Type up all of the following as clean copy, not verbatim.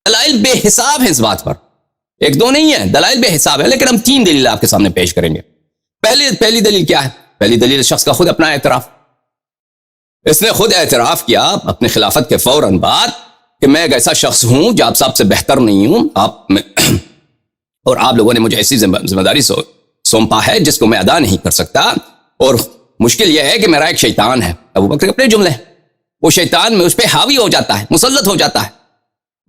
دلائل بے حساب ہیں اس بات پر، ایک دو نہیں ہے، دلائل بے حساب ہے، لیکن ہم 3 دلیل آپ کے سامنے پیش کریں گے۔ پہلی دلیل کیا ہے؟ پہلی دلیل شخص کا خود اپنا اعتراف، اس نے خود اعتراف کیا اپنے خلافت کے فوراً بعد کہ میں ایک ایسا شخص ہوں جو آپ سب سے بہتر نہیں ہوں، اور آپ لوگوں نے مجھے ایسی ذمہ داری سونپا ہے جس کو میں ادا نہیں کر سکتا، اور مشکل یہ ہے کہ میرا ایک شیطان ہے۔ ابو بکر کے اپنے جملے، وہ شیطان میں اس پہ حاوی ہو جاتا ہے، مسلط ہو جاتا ہے،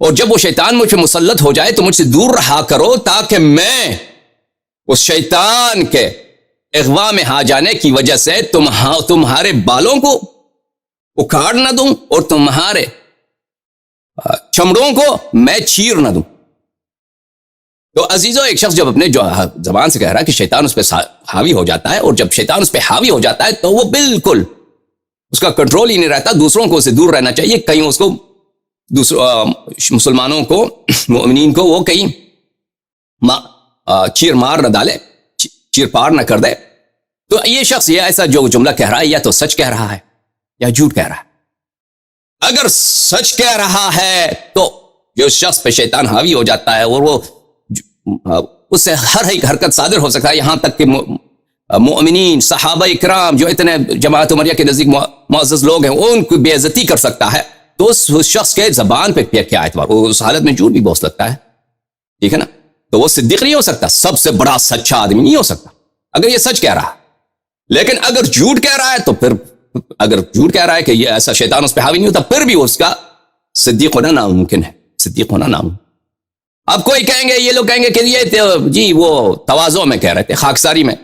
اور جب وہ شیطان مجھ پہ مسلط ہو جائے تو مجھ سے دور رہا کرو تاکہ میں اس شیطان کے اغوا میں آ جانے کی وجہ سے تمہارے بالوں کو اکھاڑ نہ دوں اور تمہارے چمڑوں کو میں چیر نہ دوں۔ تو عزیزو، ایک شخص جب اپنے جو زبان سے کہہ رہا ہے کہ شیطان اس پہ حاوی ہو جاتا ہے، اور جب شیطان اس پہ حاوی ہو جاتا ہے تو وہ بالکل اس کا کنٹرول ہی نہیں رہتا، دوسروں کو اسے دور رہنا چاہیے، کہیں اس کو مسلمانوں کو، مومنین کو وہ کہیں چیر مار نہ ڈالے، چیر پار نہ کر دے۔ تو یہ شخص یہ ایسا جو جملہ کہہ رہا ہے یا تو سچ کہہ رہا ہے یا جھوٹ کہہ رہا ہے۔ اگر سچ کہہ رہا ہے تو جو شخص پہ شیطان حاوی ہو جاتا ہے اور وہ اس سے ہر ایک حرکت صادر ہو سکتا ہے، یہاں تک کہ مومنین، صحابہ اکرام جو اتنے جماعت عمریہ کے نزدیک معزز لوگ ہیں، وہ ان کی بے عزتی کر سکتا ہے، تو اس شخص کے زبان پہ کیا اعتبار؟ وہ اس حالت میں جھوٹ بھی بول سکتا ہے، ٹھیک ہے نا؟ تو وہ صدیق نہیں ہو سکتا، سب سے بڑا سچا آدمی نہیں ہو سکتا اگر یہ سچ کہہ رہا ہے۔ لیکن اگر جھوٹ کہہ رہا ہے تو پھر، اگر جھوٹ کہہ رہا ہے کہ یہ ایسا شیطان اس پہ حاوی نہیں ہوتا، پھر بھی اس کا صدیق ہونا ناممکن ہے، صدیق ہونا ناممکن۔ اب کوئی کہیں گے، یہ لوگ کہیں گے کہ یہ جی وہ تواضع میں کہہ رہے تھے، خاکساری میں،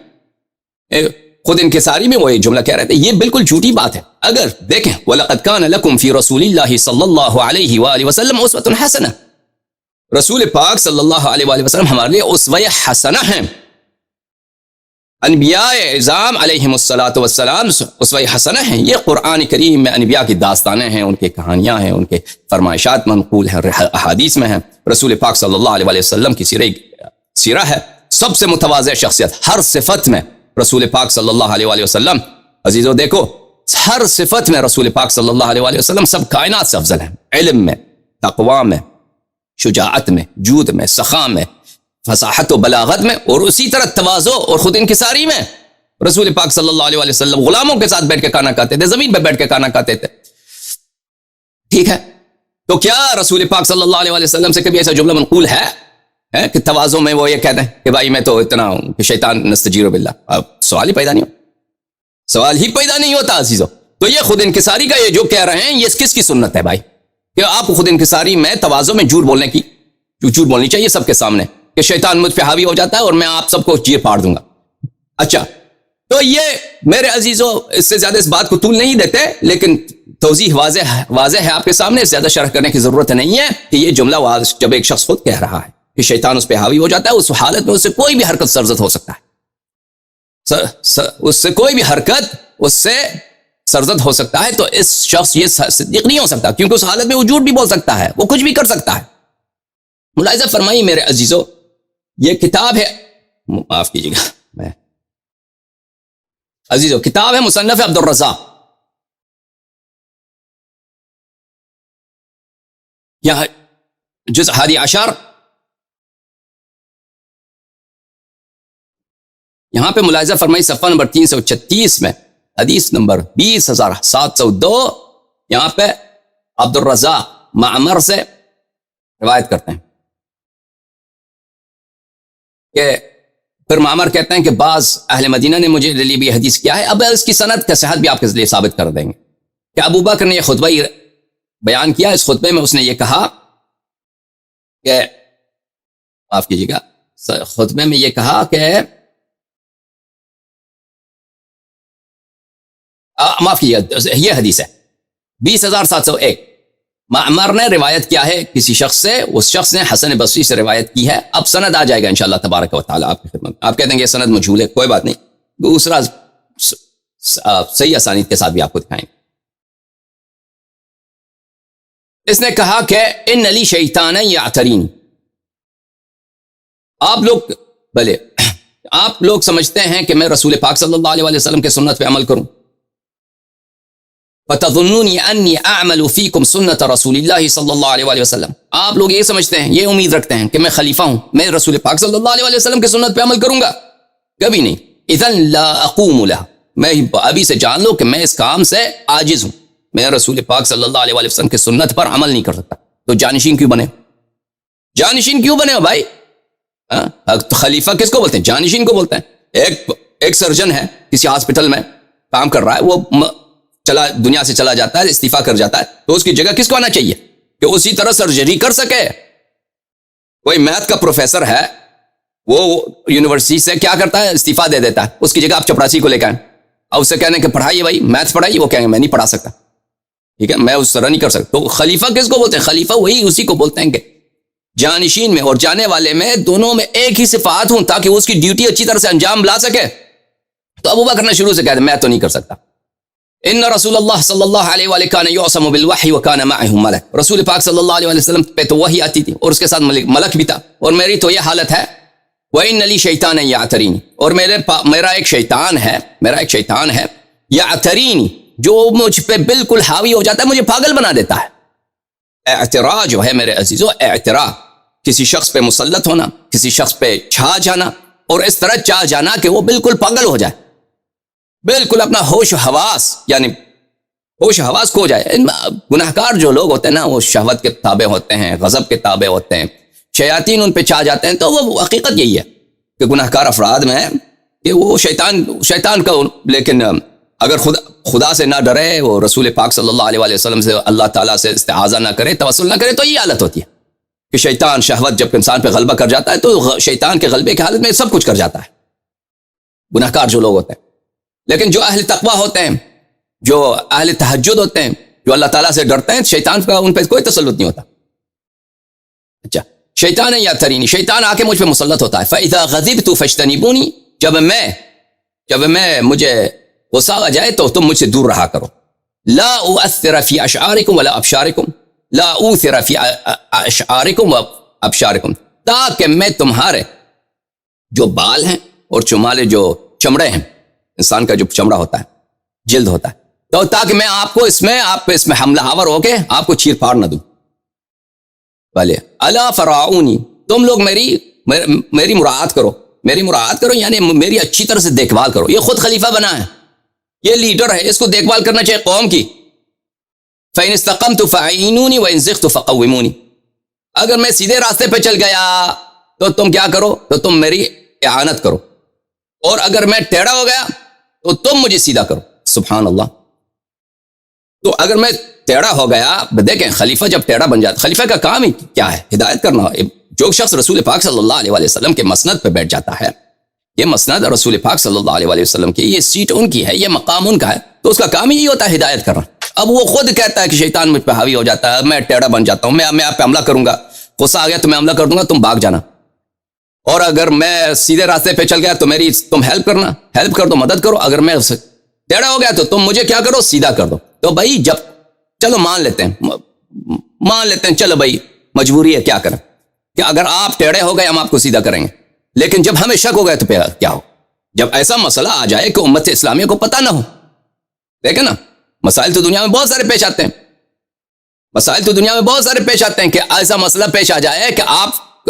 خود انکساری میں وہ یہ جملہ کہہ رہے تھے، یہ بالکل جھوٹی بات ہے۔ اگر دیکھیں، وَلَقَدْ كَانَ لَكُمْ فِي رَسُولِ اللَّهِ صلی اللہ علیہ وآلہ وسلم اسوۃ حسنہ، رسول پاک صلی اللہ علیہ وآلہ وسلم ہمارے لیے اسوہ حسنہ ہیں۔ انبیاء اعظام علیہم الصلاۃ والسلام اسوہ حسنہ ہیں۔ یہ قرآن کریم میں انبیاء کی داستانیں ہیں، ان کی کہانیاں ہیں، ان کے فرمائشات منقول ہیں، احادیث میں ہیں۔ رسول پاک صلی اللہ علیہ وسلم کی سیرہ ہے، سب سے متواضع شخصیت، ہر صفت میں رسول پاک صلی اللہ علیہ وسلم، عزیزو دیکھو، ہر صفت میں رسول پاک صلی اللہ علیہ وسلم سب کائنات سے افضل ہیں، علم میں، تقوی میں، شجاعت میں، جود میں، سخا میں، فصاحت و بلاغت میں، اور اسی طرح تواضع اور خود انکساری میں رسول پاک صلی اللہ علیہ وسلم غلاموں کے ساتھ بیٹھ کے کھانا کھاتے تھے، زمین پہ بیٹھ کے کھانا کھاتے تھے، ٹھیک ہے؟ تو کیا رسول پاک صلی اللہ علیہ وسلم سے کبھی ایسا جملہ منقول ہے کہ تواضع میں وہ یہ کہتے ہیں کہ بھائی میں تو اتنا ہوں کہ شیطان نستجیر باللہ؟ اب سوال ہی پیدا نہیں ہوتا عزیزو۔ تو یہ خود انکساری کا یہ جو کہہ رہے ہیں، یہ کس کی سنت ہے بھائی؟ کہ آپ خود انکساری میں، تواضع میں جھوٹ بولنی چاہیے سب کے سامنے کہ شیطان مجھ پہ حاوی ہو جاتا ہے اور میں آپ سب کو چیر پاڑ دوں گا۔ اچھا، تو یہ میرے عزیزو، اس سے زیادہ اس بات کو طول نہیں دیتے، لیکن توضیح واضح ہے آپ کے سامنے، زیادہ شرح کرنے کی ضرورت نہیں ہے کہ یہ جملہ جب ایک شخص خود کہہ رہا ہے کہ شیطان اس پہ حاوی ہو جاتا ہے، اس حالت میں اس سے کوئی بھی حرکت سرزد ہو سکتا ہے، اس سے کوئی بھی حرکت اس سے سرزد ہو سکتا ہے، تو اس شخص یہ صدیق نہیں ہو سکتا، کیونکہ اس حالت میں وہ جھوٹ بھی بول سکتا ہے، وہ کچھ بھی کر سکتا ہے۔ ملاحظہ فرمائیے میرے عزیزو، یہ کتاب ہے، معاف کیجیے گا میں عزیزو، کتاب ہے مصنف عبد الرزاق، یہاں جزء 11، یہاں پہ ملاحظہ فرمائی صفحہ نمبر 336 میں، حدیث نمبر 20702، یہاں پہ عبد الرزاق معمر سے روایت کرتے ہیں کہ پھر معمر کہتے ہیں کہ بعض اہل مدینہ نے مجھے لیے بھی حدیث کیا ہے۔ اب اس کی سند کا صحت بھی آپ کے لیے ثابت کر دیں گے کہ ابو بکر نے یہ خطبہ بیان کیا، اس خطبے میں اس نے یہ کہا کہ، معاف کیجیے گا، خطبے میں یہ کہا کہ، معاف کیجیے، یہ حدیث ہے 20701، معمر نے روایت کیا ہے کسی شخص سے، اس شخص نے حسن بصری سے روایت کی ہے۔ اب سند آ جائے گا انشاءاللہ تبارک و تعالی آپ کی خدمت، آپ کہتے ہیں کہ یہ سند مجھول ہے، کوئی بات نہیں، دوسرا صحیح اسانید کے ساتھ بھی آپ کو دکھائیں گے۔ اس نے کہا کہ ان لی شیطان یعترین، آپ لوگ سمجھتے ہیں کہ میں رسول پاک صلی اللہ علیہ وسلم کے سنت پہ عمل کروں، فَتَظُنُّونِي أَنِّي أَعْمَلُ فِيكُمْ سُنَّةَ رَسُولِ اللَّهِ صلی اللہ علیہ وسلم. آپ لوگ یہ سمجھتے ہیں، یہ امید رکھتے ہیں کہ میں خلیفہ ہوں، میں رسول پاک صلی اللہ علیہ وسلم کی سنت پہ عمل کروں گا؟ کبھی نہیں. اِذًا لَا أَقُومُ لَهَا، میں ابھی سے جان لو کہ میں اس کام سے عاجز ہوں، میں رسول پاک صلی اللہ علیہ وسلم کی سنت پر عمل نہیں کر سکتا. تو جانشین کیوں بنے؟ جانشین کیوں بنے ہو بھائی؟ تو خلیفہ کس کو بولتے ہیں؟ جانشین کو بولتے ہیں. ایک سرجن ہے کسی ہاسپٹل میں کام کر رہا ہے، وہ دنیا سے چلا جاتا ہے، استعفیٰ کر جاتا ہے، تو اس کی جگہ کس کو آنا چاہیے کہ اسی طرح سرجری کر سکے؟ کوئی میتھ کا پروفیسر ہے، وہ یونیورسٹی سے کیا کرتا ہے؟ استعفیٰ دے دیتا ہے، اس کی جگہ آپ چپراسی کو لے کے آئیں اور اسے کہنے کہ پڑھائیے بھائی، میتھ پڑھائیے، وہ کہیں گے میں نہیں پڑھا سکتا، ٹھیک ہے، میں اس طرح نہیں کر سکتا. تو خلیفہ کس کو بولتے ہیں؟ خلیفہ وہی اسی کو بولتے ہیں کہ جانشین میں اور جانے والے میں دونوں میں ایک ہی صفات ہوں، تاکہ وہ اس کی ڈیوٹی اچھی طرح سے انجام لا سکے. تو ابوبکر نے شروع سے کہا میں تو نہیں کر سکتا. ان رسول اللہ صلی اللہ علیہ وآلہ کان یعصم بالوحی وکان معہ ملک، رسول پاک صلی اللہ علیہ وسلم پہ تو وحی آتی تھی اور اس کے ساتھ ملک بھی تھا، اور میری تو یہ حالت ہے وَإِنَّ لِي شَيْطَانًا يَعْتَرِينِ، اور میرا ایک شیطان ہے یعترینی، جو مجھ پہ بالکل حاوی ہو جاتا ہے، مجھے پاگل بنا دیتا ہے. اعتراء جو ہے میرے عزیزو، اعتراء کسی شخص پہ مسلط ہونا، کسی شخص پہ چھا جانا، اور اس طرح چھا جانا کہ وہ بالکل پاگل ہو جائے، بالکل اپنا ہوش و حواس کھو جائے. گناہگار جو لوگ ہوتے ہیں نا، وہ شہوت کے تابع ہوتے ہیں، غضب کے تابع ہوتے ہیں، شیاطین ان پہ چھا جاتے ہیں. تو وہ حقیقت یہی ہے کہ گناہگار افراد میں ہے کہ وہ شیطان کا، لیکن اگر خدا سے نہ ڈرے، وہ رسول پاک صلی اللہ علیہ وسلم سے، اللہ تعالیٰ سے استعاذہ نہ کرے، توسل نہ کرے، تو یہ حالت ہوتی ہے کہ شیطان، شہوت جب انسان پہ غلبہ کر جاتا ہے تو شیطان کے غلبے کی حالت میں سب کچھ کر جاتا ہے، گناہگار جو لوگ ہوتے ہیں. لیکن جو اہل تقویٰ ہوتے ہیں، جو اہل تہجد ہوتے ہیں، جو اللہ تعالیٰ سے ڈرتے ہیں، شیطان کا ان پہ کوئی تسلط نہیں ہوتا. اچھا، شیطان یا ترینی، شیطان آ کے مجھ پہ مسلط ہوتا ہے. فَإِذَا غَضِبْتُ فَاجْتَنِبُونِي، جب میں مجھے غصہ آ جائے تو تم مجھ سے دور رہا کرو. لا اؤثر فی اشعارکم ولا ابشارکم، لا اوثر فی اشعارکم و ابشارکم، تاکہ میں تمہارے جو بال ہیں اور تمہارے جو چمڑے ہیں، انسان کا جو چمڑا ہوتا ہے، جلد ہوتا ہے، تو تاکہ میں آپ کو اس میں حملہ آور ہو کے آپ کو چیر پھاڑ نہ دوں. بھلے الا فراؤنی، تم لوگ میری مراعات کرو، یعنی میری اچھی طرح سے دیکھ بھال کرو. یہ خود خلیفہ بنا ہے، یہ لیڈر ہے، اس کو دیکھ بھال کرنا چاہیے قوم کی. فَإِنِ اسْتَقَمْتُ فَأَعِينُونِي وَإِنْ زِغْتُ فَقَوِّمُونِي، اگر میں سیدھے راستے پہ چل گیا تو تم کیا کرو؟ تو تم میری اعانت کرو، اور اگر میں ٹیڑھا ہو گیا تو تم مجھے سیدھا کرو. سبحان اللہ. تو اگر میں ٹیڑھا ہو گیا، دیکھیں خلیفہ جب ٹیڑھا بن جاتا، خلیفہ کا کام ہی کیا ہے؟ ہدایت کرنا. جو شخص رسول پاک صلی اللہ علیہ وسلم کے مسند پہ بیٹھ جاتا ہے، یہ مسند رسول پاک صلی اللہ علیہ وسلم کی، یہ سیٹ ان کی ہے، یہ مقام ان کا ہے، تو اس کا کام ہی ہوتا ہے ہدایت کرنا. اب وہ خود کہتا ہے کہ شیطان مجھ پہ حاوی ہو جاتا ہے، میں ٹیڑھا بن جاتا ہوں، میں آپ پہ حملہ کروں گا، غصہ آ گیا تو میں حملہ کر دوں گا، تم بھاگ جانا. اور اگر میں سیدھے راستے پہ چل گیا تو تم ہیلپ کر دو، مدد کرو. اگر میں ٹیڑھا ہو گیا تو تم مجھے کیا کرو؟ سیدھا کر دو. تو بھائی جب چلو مان لیتے ہیں، چلو بھائی مجبوری ہے، کیا کریں کہ اگر آپ ٹیڑھے ہو گئے ہم آپ کو سیدھا کریں گے. لیکن جب ہمیں شک ہو گیا تو کیا ہو؟ جب ایسا مسئلہ آ جائے کہ امت اسلامیہ کو پتہ نہ ہو. دیکھیں نا، مسائل تو دنیا میں بہت سارے پیش آتے ہیں، کہ ایسا مسئلہ پیش آ جائے کہ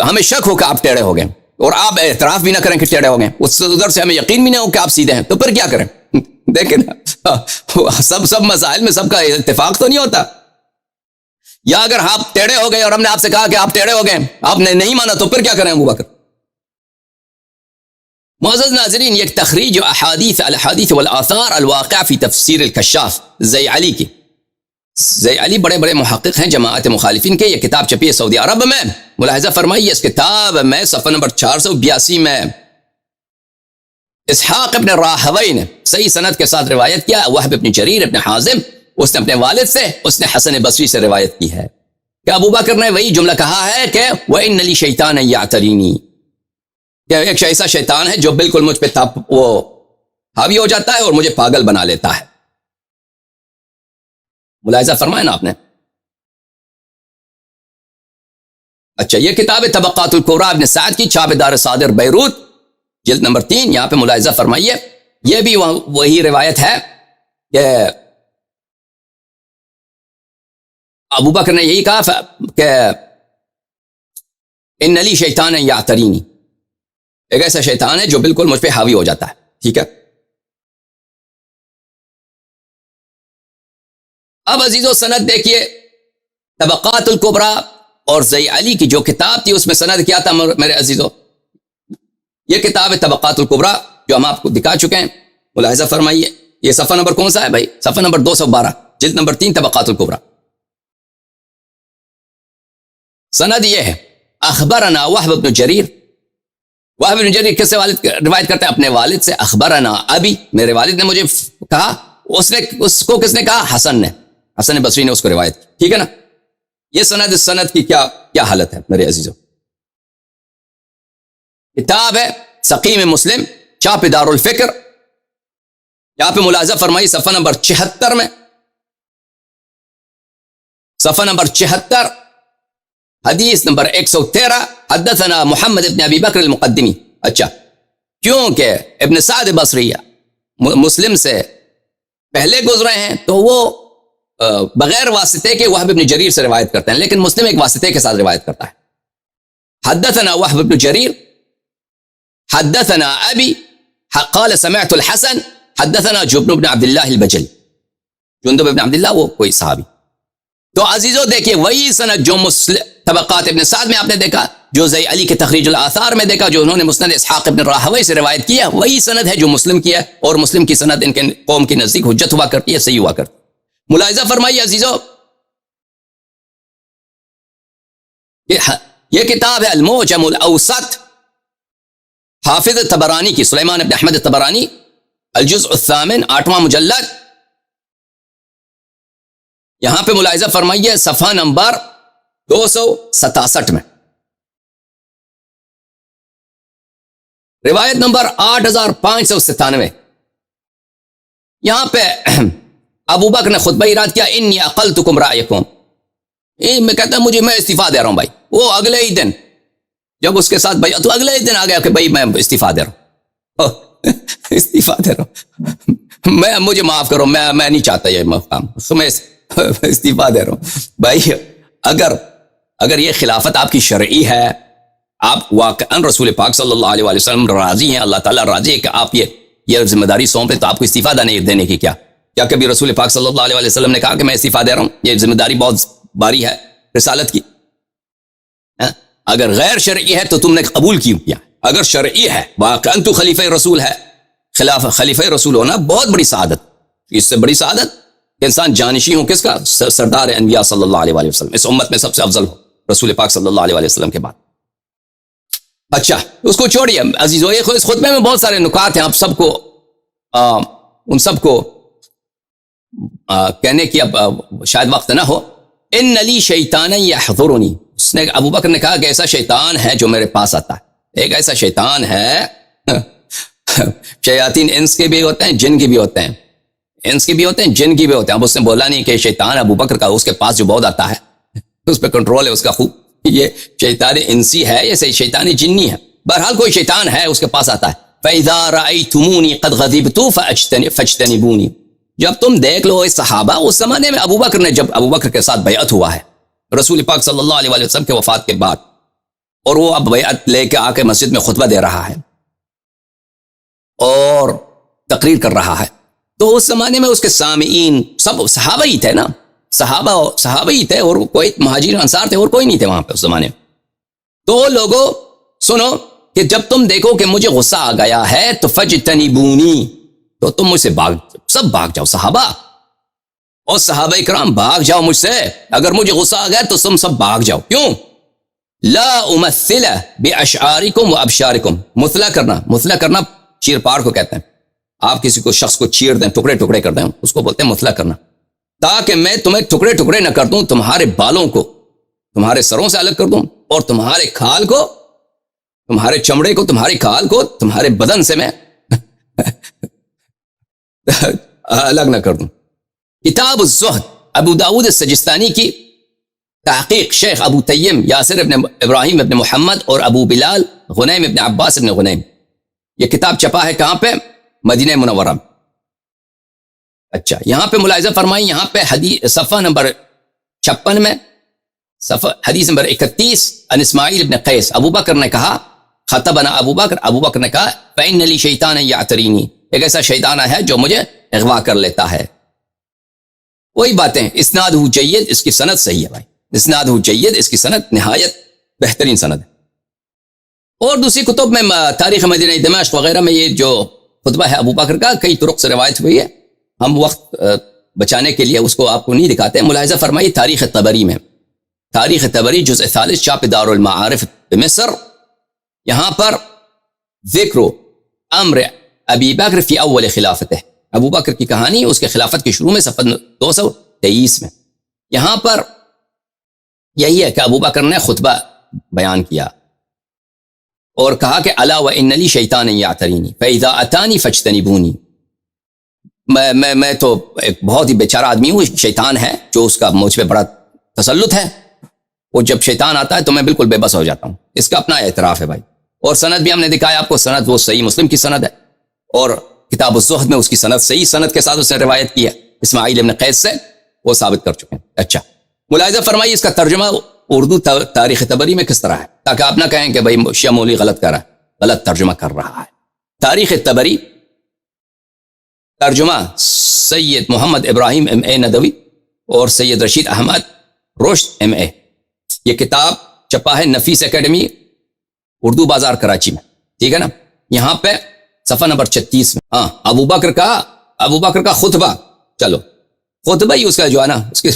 ہمیں شک ہو کہ آپ ٹیڑھے ہو گئے، اور آپ اعتراف بھی نہ کریں کہ ٹیڑھے ہو گئے، ادھر سے ہمیں یقین بھی نہ ہو کہ آپ سیدھے ہیں، تو پھر کیا کریں؟ دیکھیں نا، سب مسائل میں سب کا اتفاق تو نہیں ہوتا. یا اگر آپ ٹیڑھے ہو گئے اور ہم نے آپ سے کہا کہ آپ ٹیڑھے ہو گئے، آپ نے نہیں مانا، تو پھر کیا کریں ابوبکر؟ معزز ناظرین، یہ تخریج الاحادیث والآثار الواقع فی تفسیر الکشاف زی علی بڑے محقق ہیں جماعت مخالفین کے. یہ کتاب چھپی ہے سعودی عرب میں. ملاحظہ فرمائیے اس کتاب میں صفحہ نمبر 482 میں اسحاق ابن راہوی نے صحیح سند کے ساتھ روایت کیا. وہب ابن جریر ابن حازم، اس نے اپنے والد سے، اس نے حسن بصری سے روایت کی ہے کہ ابوبکر نے وہی جملہ کہا ہے کہ وَإِنَّ لِي شَيْطَانًا يَعْتَرِينِي، کہ ایک ایسا شیطان ہے جو بالکل مجھ پہ وہ حاوی ہو جاتا ہے اور مجھے پاگل بنا لیتا ہے. ملاحظہ فرمائے نا آپ نے. اچھا، یہ کتاب طبقات الکبریٰ ابن سعد کی، چھاپ دار صادر بیروت، جلد نمبر 3. یہاں پہ ملاحظہ فرمائیے، یہ بھی وہی روایت ہے کہ ابو بکر نے یہی کہا کہ ان علی شیطان یعترینی، ایک ایسا شیطان ہے جو بالکل مجھ پہ حاوی ہو جاتا ہے. ٹھیک ہے. اب عزیزو سند دیکھیے، طبقات الکبریٰ اور زی علی کی جو کتاب تھی اس میں سند کیا تھا میرے عزیزو؟ یہ کتاب ہے طبقات الکبریٰ جو ہم آپ کو دکھا چکے ہیں. ملاحظہ فرمائیے، یہ صفحہ نمبر کون سا ہے بھائی؟ صفحہ نمبر 212، جلد نمبر 3، طبقات الکبریٰ. سند یہ ہے، اخبرنا وہب بن جریر. وہب بن جریر کس سے روایت کرتے ہیں؟ اپنے والد سے. اخبرنا ابی، میرے والد نے مجھے کہا. اس کو کس نے کہا؟ حسن نے، حسن بصری نے اس کو روایت کی. ٹھیک ہے نا. یہ سند کی کیا حالت ہے میرے عزیزو؟ کتاب ہے سقیم مسلم، چاپ دار الفکر. یہاں پہ ملاحظہ فرمائی صفحہ نمبر 76 میں، صفحہ نمبر 76، حدیث نمبر 113، حدثنا محمد ابن ابی بکر المقدمی. اچھا، کیونکہ ابن سعد بصری مسلم سے پہلے گزرے ہیں تو وہ بغیر واسطے کے وہب ابن جریر سے روایت کرتے ہیں، لیکن مسلم ایک واسطے کے ساتھ روایت کرتا ہے. حدثنا وہب ابن جریر حدثنا ابی قال سمعت الحسن حدثنا جبن بن عبد اللہ البجلی. جندب بن عبداللہ وہ کوئی صحابی. تو عزیزو دیکھیے وہی سند جو طبقات ابن سعد میں آپ نے دیکھا، جو زی علی کے تخریج الاثار میں دیکھا، جو انہوں نے مسند اسحاق ابن راہوی سے روایت کیا، وہی سند ہے جو مسلم کی ہے. اور مسلم کی سند ان کے قوم کی نزدیک حجت ہوا کرتی ہے، صحیح ہوا کرتی. ملاحظہ فرمائیے عزیزو، یہ کتاب ہے المعجم الاوسط، حافظ طبرانی کی، سلیمان ابن احمد طبرانی، الجزء الثامن، 8واں مجلد. یہاں پہ ملاحظہ فرمائیے صفحہ نمبر 267 میں، روایت نمبر 8597. یہاں پہ ابو بکر نے خطبہ اراد کیا، انی اقلتکم رائکم. میں کہتا ہوں میں استعفیٰ دے رہا ہوں بھائی. وہ اگلے ہی دن جب اس کے ساتھ بھائی تو اگلے ہی دن آ گیا کہ بھائی میں استعفیٰ دے رہا ہوں. استعفیٰ دے رہا ہوں، مجھے معاف کرو، میں نہیں چاہتا یہ مقام، میں استعفیٰ دے رہا ہوں. بھائی اگر یہ خلافت آپ کی شرعی ہے، آپ واقعاً رسول پاک صلی اللہ علیہ وسلم راضی ہیں، اللہ تعالیٰ راضی ہے کہ آپ یہ ذمہ داری سونپے، تو آپ کو استعفیٰ دینے کی کیا کبھی رسول پاک صلی اللہ علیہ وسلم نے کہا کہ میں استعفیٰ دے رہا ہوں؟ یہ ذمہ داری بہت باری ہے رسالت کی. اگر غیر شرعی ہے تو تم نے قبول کیوں کیا؟ اگر شرعی ہے، واقعاً تو خلیفہ رسول ہے، خلیفہ رسول ہونا بہت بڑی سعادت. اس سے بڑی سعادت کہ انسان جانشی ہوں کس کا؟ سردار انبیاء صلی اللہ علیہ وسلم، اس امت میں سب سے افضل ہو رسول پاک صلی اللہ علیہ وسلم کے بعد. اچھا اس کو چھوڑیے عزیزو، اس خطبے میں بہت سارے نکات ہیں، آپ سب کو ان سب کو کہنے کی اب شاید وقت نہ ہو. ان علی شیطان یحضرنی، اس نے ابو بکر نے کہا کہ ایسا شیطان ہے جو میرے پاس آتا ہے. ایک ایسا شیطان ہے، شیاطین انس کے بھی ہوتے ہیں، جن کے بھی ہوتے ہیں، انس کے بھی ہوتے ہیں، جن کی بھی ہوتے ہیں. اب اس نے بولا نہیں کہ شیطان ابو بکر کا، اس کے پاس جو بہت آتا ہے اس پہ کنٹرول ہے اس کا خوب. یہ شیطان انسی ہے، یہ شیطان جنی ہے. بہرحال کوئی شیطان ہے اس کے پاس آتا ہے. فَإِذَا رَأَيْتُمُونِي قَدْ غَضِبْتُ فَاجْتَنِبُونِي. جب تم دیکھ لو اس صحابہ، اس زمانے میں ابو بکر نے، جب ابو بکر کے ساتھ بیعت ہوا ہے رسول پاک صلی اللہ علیہ وسلم کے وفات کے بعد، اور وہ اب بیعت لے کے آ کے مسجد میں خطبہ دے رہا ہے اور تقریر کر رہا ہے، تو اس زمانے میں اس کے سامعین سب صحابہ ہی تھے نا، صحابہ ہی تھے، اور کوئی مہاجرین انصار تھے اور کوئی نہیں تھے وہاں پہ اس زمانے میں. تو لوگوں سنو کہ جب تم دیکھو کہ مجھے غصہ آ گیا ہے تو فجتنبونی، تو تم مجھ سے سب بھاگ جاؤ. صحابہ اور صحابہ کرام بھاگ جاؤ مجھ سے. اگر مجھے غصہ آ گیا تو تم سب بھاگ جاؤ. کیوں؟ لا امثل باشعارکم وابشارکم. مثلا کرنا چیر پاڑ کو کہتے ہیں. آپ کسی کو شخص کو چیر دیں، ٹکڑے کر دیں، اس کو بولتے ہیں مثلا کرنا. تاکہ میں تمہیں ٹکڑے نہ کر دوں، تمہارے بالوں کو تمہارے سروں سے الگ کر دوں، اور تمہارے کھال کو، تمہارے چمڑے کو، تمہاری کھال کو تمہارے بدن سے میں الگ نہ کر دوں. کتاب الزہد، ابو داود السجستانی کی تحقیق، شیخ ابو تیم یاسر ابن ابراہیم ابن محمد اور ابو بلال غنیم ابن عباس ابن غنیم. یہ کتاب چھپا ہے کہاں پہ؟ مدینہ منورہ میں. اچھا یہاں پہ ملاحظہ فرمائی، یہاں پہ حدیث صفحہ نمبر 56 میں حدیث نمبر 31 ان اسماعیل ابن قیس ابو بکر نے کہا خطبنا ابو بکر نے کہا فإن لي شیطانا یعترینی، ایک ایسا شیطان ہے جو مجھے اغوا کر لیتا ہے. وہی باتیں، اسنادہ جید، اس کی سند صحیح ہے بھائی، اسنادہ جید، اس کی سند نہایت بہترین سند ہے. اور دوسری کتب میں تاریخ مدینہ دمشق وغیرہ میں یہ جو خطبہ ہے ابو بکر کا کئی طرق سے روایت ہوئی ہے. ہم وقت بچانے کے لیے اس کو آپ کو نہیں دکھاتے. ملاحظہ فرمائیے تاریخ طبری میں، تاریخ طبری جزء 43 چاپ دار المعارف مصر، یہاں پر ذکر امر ابی بکر فی اول خلافت ہے، ابو بکر کی کہانی اس کے خلافت کے شروع میں صفحہ 223 میں. یہاں پر یہی ہے کہ ابو بکر نے خطبہ بیان کیا اور کہا کہ الا وان لی شیطانا یعترینی فاذا اتانی فاجتنبونی، میں تو ایک بہت ہی بیچارہ آدمی ہوں، شیطان ہے جو اس کا مجھ پہ بڑا تسلط ہے، وہ جب شیطان آتا ہے تو میں بالکل بے بس ہو جاتا ہوں. اس کا اپنا اعتراف ہے بھائی. اور سند بھی ہم نے دکھایا آپ کو، سند وہ صحیح مسلم کی سند ہے، اور کتاب الزہد میں اس کی سند صحیح سند کے ساتھ اس نے روایت کی ہے اسماعیل ابن قیس سے، وہ ثابت کر چکے ہیں. اچھا ملاحظہ فرمائیے اس کا ترجمہ اردو تاریخ طبری میں کس طرح ہے، تاکہ آپ نہ کہیں کہ بھائی شیعہ مولوی غلط کر رہا ہے، غلط ترجمہ کر رہا ہے. تاریخ طبری ترجمہ سید محمد ابراہیم ایم اے ندوی اور سید رشید احمد رشد ایم اے، یہ کتاب چھپا ہے نفیس اکیڈمی اردو بازار کراچی میں، ٹھیک ہے نا. یہاں پہ صفحہ نمبر 36 میں ہاں ابو بکر کا خطبہ، چلو خطبہ ہی اس کا جو ہے نا، اس کے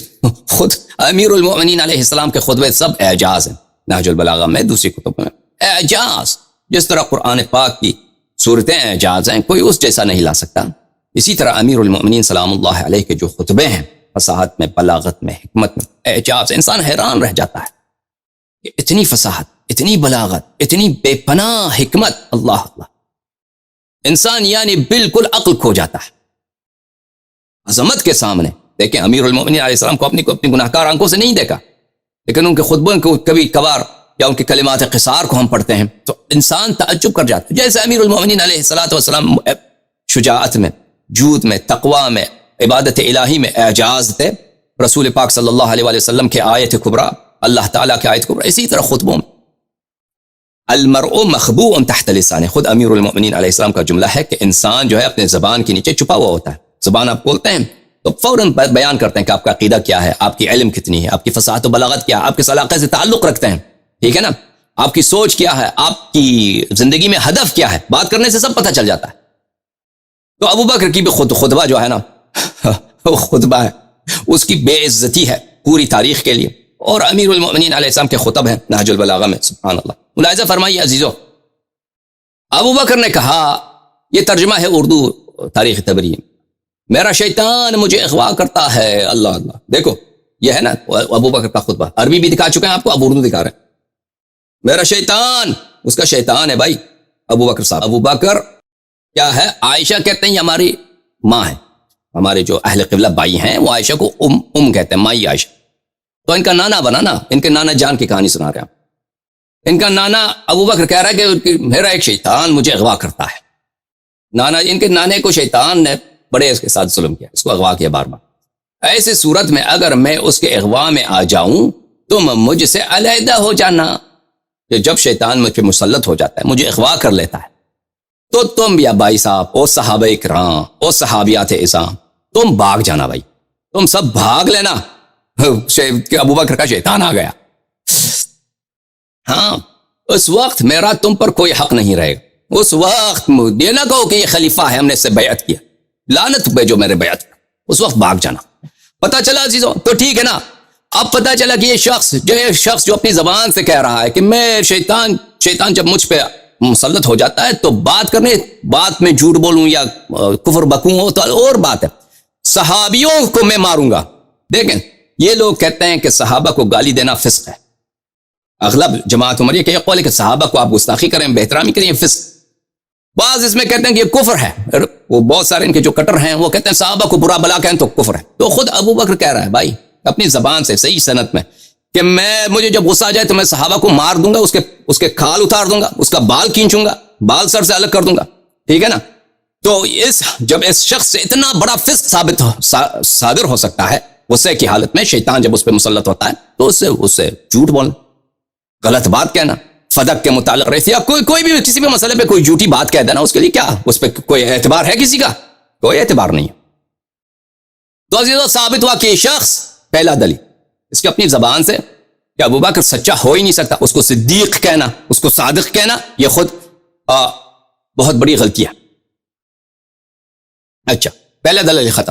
خود امیر المؤمنین علیہ السلام کے خطبے سب اعجاز ہیں. نہج البلاغہ میں دوسری کتب میں اعجاز، جس طرح قرآن پاک کی صورتیں اعجاز ہیں، کوئی اس جیسا نہیں لا سکتا. اسی طرح امیر المؤمنین سلام اللہ علیہ کے جو خطبے ہیں، فصاحت میں، بلاغت میں، حکمت میں، اعجاز، انسان حیران رہ جاتا ہے کہ اتنی فصاحت، اتنی بلاغت، اتنی بے پناہ حکمت، اللہ اللہ، انسان یعنی بالکل عقل کھو جاتا ہے عظمت کے سامنے. دیکھیں امیر المؤمنین علیہ السلام کو اپنی گناہکار آنکھوں سے نہیں دیکھا، لیکن ان کے خطبوں کو کبھی کبھار یا ان کے کلمات قصار کو ہم پڑھتے ہیں تو انسان تعجب کر جاتا ہے. جیسے امیر المؤمنین علیہ السلام شجاعت میں، جود میں، تقوی میں، عبادت الہی میں اعجاز تھے. رسول پاک صلی اللہ علیہ وسلم کے آیت کبریٰ، اللہ تعالیٰ کے آیت کبریٰ، اسی طرح خطبوں میں المرء مخبوء تحت لسانه، خود امیر المؤمنین علیہ السلام کا جملہ ہے کہ انسان جو ہے اپنے زبان کے نیچے چھپا ہوا ہوتا ہے. زبان آپ بولتے ہیں تو فوراً بیان کرتے ہیں کہ آپ کا عقیدہ کیا ہے، آپ کی علم کتنی ہے، آپ کی فصاحت و بلاغت کیا ہے، آپ کس علاقے سے تعلق رکھتے ہیں، ٹھیک ہے نا، آپ کی سوچ کیا ہے، آپ کی زندگی میں ہدف کیا ہے، بات کرنے سے سب پتہ چل جاتا ہے. تو ابو بکر کی بھی خطبہ جو ہے نا وہ خطبہ ہے، اس کی بے عزتی ہے پوری تاریخ کے لیے. اور امیر المؤمنین علیہ السلام کے خطب ہیں نہج البلاغہ میں، سبحان اللہ. ملاحظہ فرمائیے عزیزو، ابو بکر نے کہا، یہ ترجمہ ہے اردو تاریخ طبری، میرا شیطان مجھے اغوا کرتا ہے. اللہ اللہ، دیکھو یہ ہے نا ابو بکر کا خطبہ، عربی بھی دکھا چکے ہیں آپ کو، اب اردو دکھا رہے ہیں. میرا شیطان، اس کا شیطان ہے بھائی ابو بکر صاحب. ابو بکر کیا ہے، عائشہ کہتے ہیں یہ ہماری ماں ہے، ہمارے جو اہل قبلہ بھائی ہیں وہ عائشہ کو ام کہتے ہیں، مائی عائشہ. تو ان کا نانا بنا نا، ان کے نانا جان کی کہانی سنا رہے ہیں. ان کا نانا ابو بکر کہہ رہا ہے کہ میرا ایک شیطان مجھے اغوا کرتا ہے. نانا، ان کے نانے کو شیطان نے بڑے اس کے ساتھ ظلم کیا، اس کو اغوا کیا بار بار. ایسے صورت میں اگر میں اس کے اغوا میں آ جاؤں تم مجھ سے علیحدہ ہو جانا. کہ جب شیطان مجھ پہ مسلط ہو جاتا ہے، مجھے اغوا کر لیتا ہے، تو تم یا بھائی صاحب، او صحابہ اکرام، او صحابیات اعظام، تم بھاگ جانا بھائی، تم سب بھاگ لینا کہ ابو بکر کا شیطان آ گیا. ہاں اس وقت میرا تم پر کوئی حق نہیں رہے گا. اس وقت یہ نہ کہو کہ یہ خلیفہ ہے، ہم نے اس سے بیعت کیا، لعنت پہ جو میرے بیعت، اس وقت بھاگ جانا. پتہ چلا عزیزوں، تو ٹھیک ہے نا. اب پتہ چلا کہ یہ شخص جو اپنی زبان سے کہہ رہا ہے کہ میں شیطان جب مجھ پہ مسلط ہو جاتا ہے تو بات میں جھوٹ بولوں یا کفر بکوں ہو تو اور بات ہے، صحابیوں کو میں ماروں گا. دیکھیں یہ لوگ کہتے ہیں کہ صحابہ کو گالی دینا فسق ہے. اغلب جماعت عمریہ کہ یہ قول ہے کہ صحابہ کو آپ گستاخی کریں، بے احترامی کریں، فسق. بعض اس میں کہتے ہیں کہ یہ کفر ہے. وہ بہت سارے ان کے جو کٹر ہیں وہ کہتے ہیں صحابہ کو برا بلا کہیں تو کفر ہے. تو خود ابو بکر کہہ رہا ہے بھائی اپنی زبان سے صحیح سند میں کہ مجھے جب غصہ آ جائے تو میں صحابہ کو مار دوں گا، اس کے کھال اتار دوں گا، اس کا بال کھینچوں گا، بال سر سے الگ کر دوں گا، ٹھیک ہے نا. تو جب اس شخص سے اتنا بڑا فسق صادر ہو سکتا ہے غصے کی حالت میں شیطان جب اس پہ مسلط ہوتا ہے تو اس سے جھوٹ بولنا، غلط بات کہنا، فدق کے متعلق رہتی ہے، کوئی بھی کسی بھی مسئلے پہ کوئی جھوٹی بات کہہ دینا، اس کے لیے کیا اس پہ کوئی اعتبار ہے؟ کسی کا کوئی اعتبار نہیں ہے۔ تو عزیزو ثابت ہوا کہ یہ شخص پہلا دلیل اس کی اپنی زبان سے کہ ابو بکر سچا ہو ہی نہیں سکتا، اس کو صدیق کہنا، اس کو صادق کہنا، یہ خود بہت بڑی غلطی ہے۔ اچھا، پہلا دلیل ختم۔